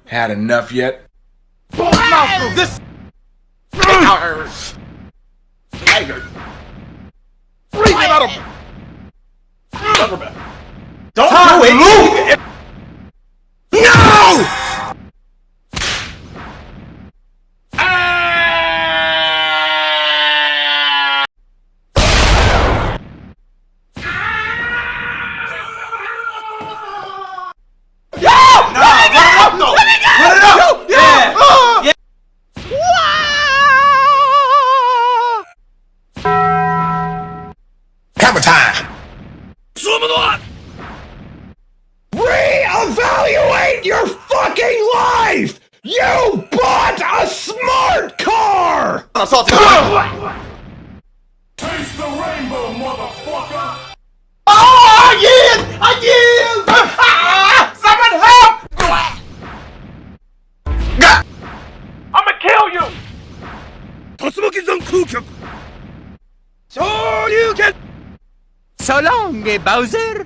Had enough yet? This tiger. Freeze him out of rubber. Don't do it! No! Hammer time! Reevaluate your fucking life! You bought a smart car! Taste the rainbow, motherfucker! Oh, I yield! Someone help! I'ma kill you! So long, Bowser!